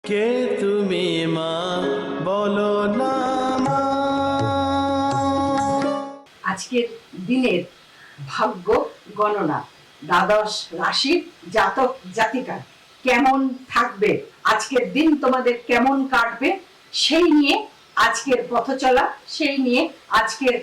কে তুমি মা বলো না মা। আজকের দিনের ভাগ্য গণনা, দ্বাদশ রাশির জাতক জাতিকার কেমন থাকবে, আজকের দিন তোমাদের কেমন কাটবে, সেই নিয়ে আজকের পথ চলা, সেই নিয়ে আজকের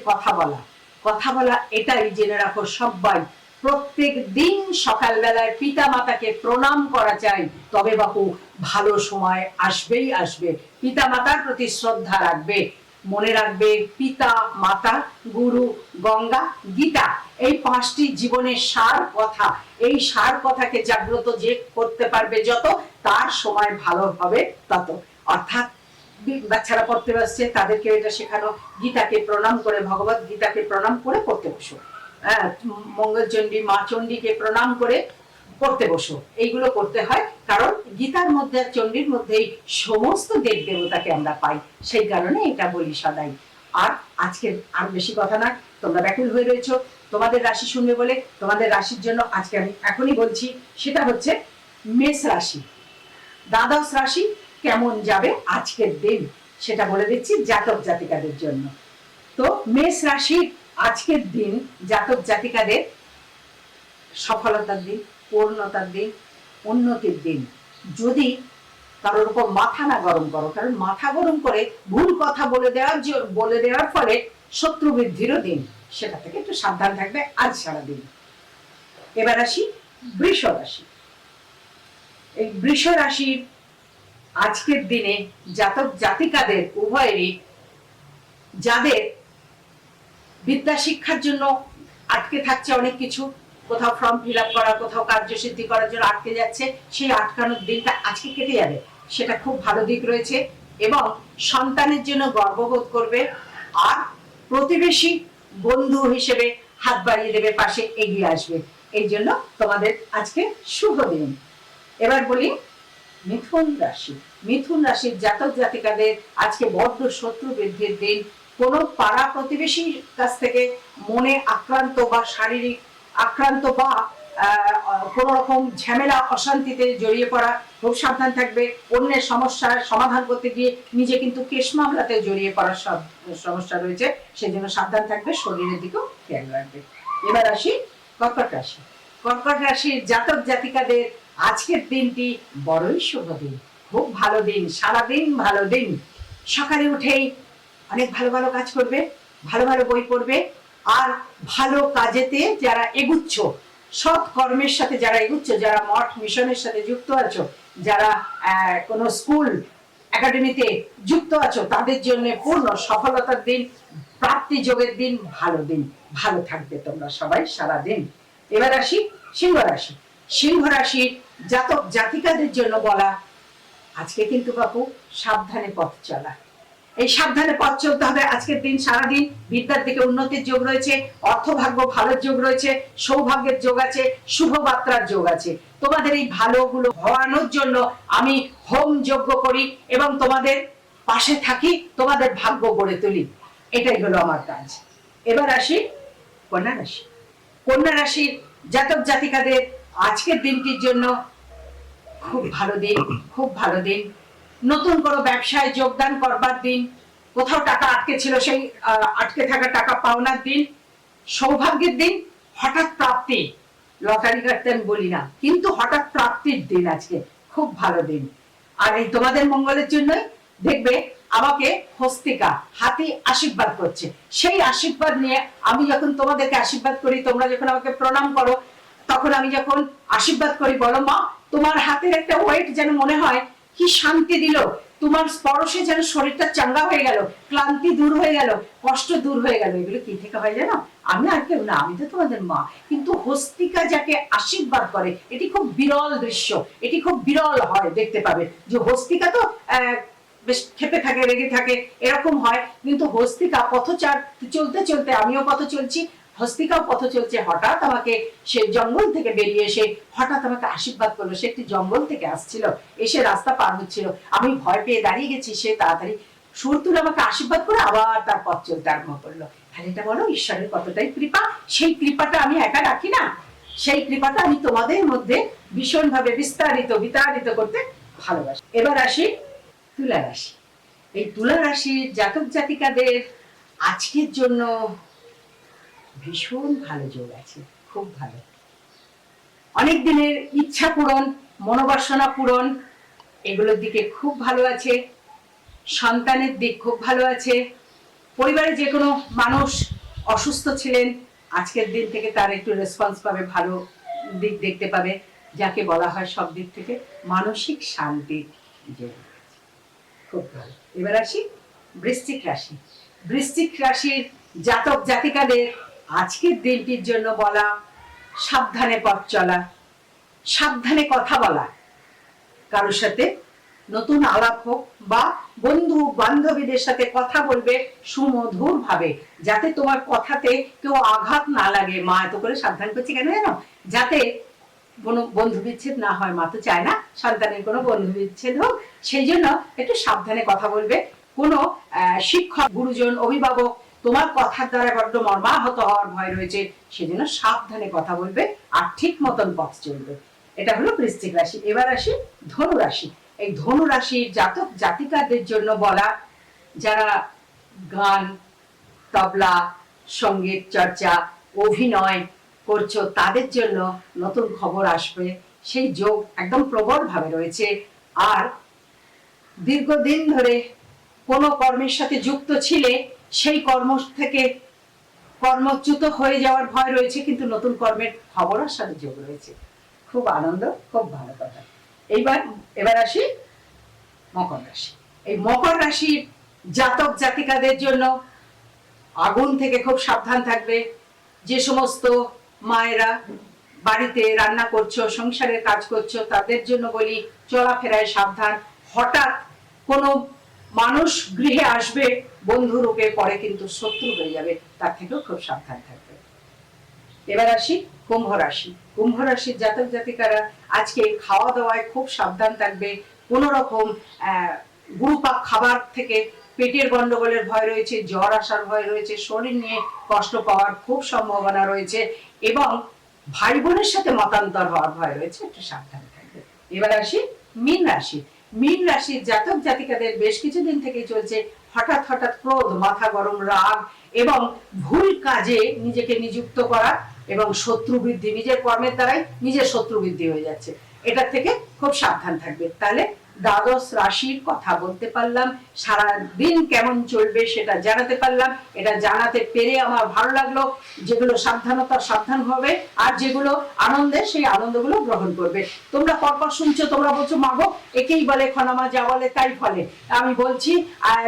কথা বলা এটাই জেনে রাখো সবাই, প্রত্যেক দিন সকালবেলায় পিতা মাতাকে প্রণাম করা চাই, তবে বাপু ভালো সময় আসবেই আসবে। পিতা মাতার প্রতি শ্রদ্ধা রাখবে, মনে রাখবে পিতা মাতা গুরু গঙ্গা গীতা, এই পাঁচটি জীবনের সার কথা, এই সার কথাকে জাগ্রত যে করতে পারবে যত, তার সময় ভালো হবে তত। অর্থাৎ বাচ্চারা পড়তে বসছে, তাদেরকে এটা শেখানো, গীতাকে প্রণাম করে, ভগবত গীতাকে প্রণাম করে পড়তে বসো, মঙ্গলচণ্ডী মা চণ্ডীকে প্রণাম করে পড়তে বসো, এইগুলো করতে হয়। কারণ গীতার মধ্যে আর চণ্ডীর মধ্যেই সমস্ত দেব দেবতাকে আমরা পাই, সেই কারণে এটা বলি সদাই। আর আজকে আর বেশি কথা না, তোমরা ব্যাকুল হয়ে রয়েছো তোমাদের রাশি শুনবে বলে। তোমাদের রাশির জন্য আজকে আমি এখনই বলছি, সেটা হচ্ছে মেষ রাশি। দ্বাদশ রাশি কেমন যাবে আজকের দিন সেটা বলে দিচ্ছি জাতক জাতিকাদের জন্য। তো মেষ রাশির আজকের দিন জাতক জাতিকাদের সফলতার দিন, পূর্ণতার দিন, উন্নতির দিন। যদি কারোর উপর মাথা না গরম করো, কারণ মাথা গরম করে ভুল কথা বলে দেওয়ার ফলে শত্রু বৃদ্ধিরও দিন, সেটা থেকে একটু সাবধান থাকবে আজ সারাদিন। এবার আসি বৃষ রাশি। এই বৃষ রাশির আজকের দিনে জাতক জাতিকাদের উভয়েরই, যাদের বিদ্যা শিক্ষার জন্য আটকে থাকছে অনেক কিছু, কোথাও ফর্ম ফিল আপ করা, কোথাও কার্যসিদ্ধি করার জন্য আটকে যাচ্ছে, সেই আটকানোর দিনটা আজকে কেটে যাবে, সেটা খুব ভালো দিক রয়েছে। এবং সন্তানের জন্য গর্ববোধ করবে, আর প্রতিবেশী বন্ধু হিসেবে হাত বাড়িয়ে দেবে, পাশে এগিয়ে আসবে, এই জন্য তোমাদের আজকে শুভ দিন। এবার বলি মিথুন রাশি। মিথুন রাশির জাতক জাতিকাদের আজকে বড্ড শত্রু বৃদ্ধির দিন। কোনো পাড়া প্রতিবেশীর কাছ থেকে মনে আক্রান্ত বা শারীরিক আক্রান্ত বা কোন রকম ঝামেলা অশান্তিতে জড়িয়ে পড়া, খুব সাবধান থাকবে। অন্যের সমস্যার সমাধান করতে গিয়ে নিজে কিন্তু কেস মামলাতে জড়িয়ে পড়ার সব সমস্যা রয়েছে, সেই জন্য সাবধান থাকবে, শরীরের দিকেও খেয়াল রাখবে। এবার আসি কর্কট রাশি। কর্কট রাশির জাতক জাতিকাদের আজকের দিনটি বড়ই শুভ দিন, খুব ভালো দিন, সারাদিন ভালো দিন। সকালে উঠেই অনেক ভালো ভালো কাজ করবে, ভালো ভালো বই পড়বে, আর ভালো কাজেতে যারা এগুচ্ছ, সৎ কর্মের সাথে যারা এগুচ্ছ, যারা মঠ মিশনের সাথে যুক্ত আছো, যারা কোনো স্কুল একাডেমিতে যুক্ত আছো, তাদের জন্য পূর্ণ সফলতার দিন, প্রাপ্তি যোগের দিন, ভালো দিন, ভালো থাকবে তোমরা সবাই সারাদিন। এবার আসি সিংহ রাশি। সিংহ রাশির জাতক জাতিকাদের জন্য বলা, আজকে কিন্তু বাপু সাবধানে পথ চলা, এই সাবধানে পথ চলতে হবে আজকের দিন সারাদিন। বিদ্যার দিকে উন্নতির যোগ রয়েছে, অর্থভাগ্য ভালোর যোগ রয়েছে, সৌভাগ্যের যোগ আছে, শুভ বার্তার যোগ আছে। তোমাদের এই ভালোগুলো হওয়ানোর জন্য আমি হোম যজ্ঞ করি এবং তোমাদের পাশে থাকি, তোমাদের ভাগ্য গড়ে তুলি, এটাই হলো আমার কাজ। এবার আসি কন্যা রাশি। কন্যা রাশির জাতক জাতিকাদের আজকের দিনটির জন্য খুব ভালো দিন, খুব ভালো দিন। নতুন কোনো ব্যবসায় যোগদান করবার দিন, কোথাও টাকা আটকে ছিল সেই আটকে থাকা টাকা পাওনার দিন, সৌভাগ্যের দিন, হঠাৎ প্রাপ্তি, লটারি কাটতে আমি বলি না, কিন্তু হঠাৎ প্রাপ্তির দিন আজকে, খুব ভালো দিন। আর এই তোমাদের মঙ্গলের জন্যই দেখবে আমাকে হস্তিকা হাতি আশীর্বাদ করছে, সেই আশীর্বাদ নিয়ে আমি যখন তোমাদেরকে আশীর্বাদ করি, তোমরা যখন আমাকে প্রণাম করো, তখন আমি যখন আশীর্বাদ করি, বলো মা তোমার হাতের একটা ওয়েট যেন মনে হয় কি শান্তি দিল, তোমার স্পর্শে যেন শরীরটা চাঙ্গা হয়ে গেল, ক্লান্তি দূর হয়ে গেল, কষ্ট দূর হয়ে গেল। এগুলো কি থেকে হয় জানো? আমি আর কেউ না, আমি তো তোমাদের মা। কিন্তু হস্তিকা যাকে আশীর্বাদ করে, এটি খুব বিরল দৃশ্য, এটি খুব বিরল হয়, দেখতে পাবে যে হস্তিকা তো বেশ খেপে থাকে, রেগে থাকে, এরকম হয়, কিন্তু হস্তিকা পথচার চলতে চলতে, আমিও পথ চলছি, হস্তিকাও পথ চলছে, হঠাৎ আমাকে সে জঙ্গল থেকে বেরিয়ে এসে হঠাৎ আমাকে আশীর্বাদ করলো। সে একটি জঙ্গল থেকে আসছিল, এসে রাস্তা পার হচ্ছিল, আমি ভয় পেয়ে দাঁড়িয়ে গেছি, সে তাড়াতাড়ি সুর তুলে আমাকে আশীর্বাদ করে আবার তার পথ চলতে আরম্ভ করলো। তাহলে এটা বলো ঈশ্বরের কতটাই কৃপা। সেই কৃপাটা আমি একা রাখি না, সেই কৃপাটা আমি তোমাদের মধ্যে ভীষণ ভাবে বিস্তারিত করতে ভালোবাসে। এবার আসি তুলা রাশি। এই তুলা রাশির জাতক জাতিকাদের আজকের জন্য ভীষণ ভালো যোগ আছে, খুব ভালো। অনেক দিনের ইচ্ছা পূরণ, মনোবাসনা পূরণ, এগুলোর দিকে খুব ভালো আছে। সন্তানের দিক খুব ভালো আছে। পরিবারে যে কোনো মানুষ অসুস্থ ছিলেন, আজকের দিন থেকে তার একটু রেসপন্স পাবে, ভালো দিক দেখতে পাবে, যাকে বলা হয় সব দিক থেকে মানসিক শান্তির যোগ। খুব ভালো। এবার আসি বৃশ্চিক রাশি। বৃশ্চিক রাশির জাতক জাতিকাদের আজকের দিনটির জন্য বলা সাবধানে পথ চলা, সাবধানে কথা বলা, কারোর সাথে নতুন আলাপ হোক বা বন্ধু বান্ধবীদের সাথে কথা বলবে সুমধুর ভাবে, যাতে তোমার কথাতে কেউ আঘাত না লাগে। মা এত করে সাবধান করছে কেন জানো? যাতে কোনো বন্ধু বিচ্ছেদ না হয়। মা তো চায় না সন্তানের কোনো বন্ধু বিচ্ছেদ হোক, সেই জন্য একটু সাবধানে কথা বলবে। কোনো শিক্ষক, গুরুজন, অভিভাবক তোমার কথার দ্বারা বড্ড মর্মাহত হওয়ার ভয় রয়েছে, সেজন্য সাবধানে কথা বলবে আর ঠিক মতন পথ চলবে। এটা হলো বৃশ্চিক রাশি। এবার আসি ধনু রাশি। এই ধনু রাশির জাতক জাতিকাদের জন্য বলা, যারা গান, তবলা, সঙ্গীত চর্চা, অভিনয় করছো, তাদের জন্য নতুন খবর আসবে, সেই যোগ একদম প্রবল ভাবে রয়েছে। আর দীর্ঘদিন ধরে কোনো কর্মের সাথে যুক্ত ছিলে, সেই কর্ম থেকে কর্মচ্যুত হয়ে যাওয়ার ভয় রয়েছে, কিন্তু নতুন কর্মের খবর আসার যোগ রয়েছে। খুব আনন্দ, খুব ভালো কথা। এবার আসি মকর রাশি। এই মকর রাশির জাতক জাতিকাদের জন্য আগুন থেকে খুব সাবধান থাকবে। যে সমস্ত মায়েরা বাড়িতে রান্না করছো, সংসারের কাজ করছো, তাদের জন্য বলি চলাফেরায় সাবধান। হঠাৎ কোনো মানুষ গৃহে আসবে বন্ধু রূপে, পরে কিন্তু শত্রু হয়ে যাবে, তার থেকেও খুব সাবধান থাকবে। এবার আসি কুম্ভ রাশি। কুম্ভ রাশির জাতক জাতিকারা আজকে খাওয়া দাওয়ায় খুব সাবধান থাকবে। কোনো রকম গুরুপাক খাবার থেকে পেটের গন্ডগোলের ভয় রয়েছে, জ্বর আসার ভয় রয়েছে, শরীর নিয়ে কষ্ট পাওয়ার খুব সম্ভাবনা রয়েছে, এবং ভাই বোনের সাথে মতান্তর হওয়ার ভয় রয়েছে, একটু সাবধান থাকবে। এবার আসি মীন রাশি। মীন রাশির জাতক জাতিকাদের বেশ কিছুদিন থেকে চলছে হঠাৎ হঠাৎ ক্রোধ, মাথা গরম, রাগ এবং ভুল কাজে নিজেকে নিযুক্ত করা এবং শত্রু বৃদ্ধি, নিজের কর্মের দ্বারাই নিজের শত্রু বৃদ্ধি হয়ে যাচ্ছে। এটা থেকে খুব সাবধান থাকবে। তাহলে দ্বাদশ রাশির কথা বলতে পারলাম, সারা দিন কেমন চলবে সেটা জানাতে পারলাম। এটা জানাতে পেরে আমার ভালো লাগলো। যেগুলো সাবধানতা সাবধান হবে, আর যেগুলো আনন্দের সেই আনন্দগুলো গ্রহণ করবে। তোমরা পরপর শুনছো, তোমরা বলছো মাগো একেই বলে খনামা, যা বলে তাই ফলে। আমি বলছি,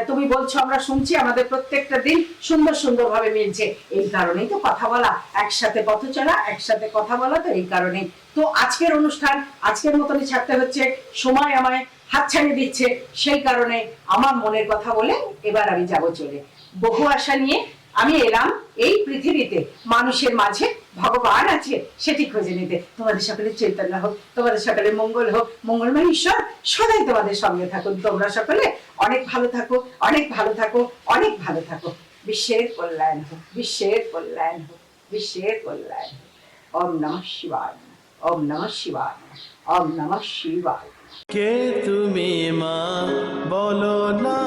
তুমি বলছো, আমরা শুনছি, আমাদের প্রত্যেকটা দিন সুন্দর সুন্দর ভাবে মিলছে। এই কারণেই তো কথা বলা, একসাথে পথ চলা, একসাথে কথা বলা, তো এই কারণেই তো আজকের অনুষ্ঠান আজকের মতনই ছাড়তে হচ্ছে। সময় আমায় হাতছানি দিচ্ছে, সেই কারণে আমার মনের কথা বলে এবার আমি যাব চলে। বহু আশা নিয়ে আমি এলাম এই পৃথিবীতে, মানুষের মাঝে ভগবান আছে সেটি খুঁজে নিতে। তোমাদের সকলের চৈতন্য হোক, তোমাদের সকলের মঙ্গল হোক, মঙ্গলময় ঈশ্বর সদাই তোমাদের সঙ্গে থাকুন। তোমরা সকলে অনেক ভালো থাকো, অনেক ভালো থাকো, অনেক ভালো থাকো। বিশ্বের কল্যাণ হোক, বিশ্বের কল্যাণ হোক, বিশ্বের কল্যাণ হোক। ওম নমঃ শিবায়, ওম নমঃ শিবায়, ওম নমঃ শিবায়। কে তুমি মা বলো না।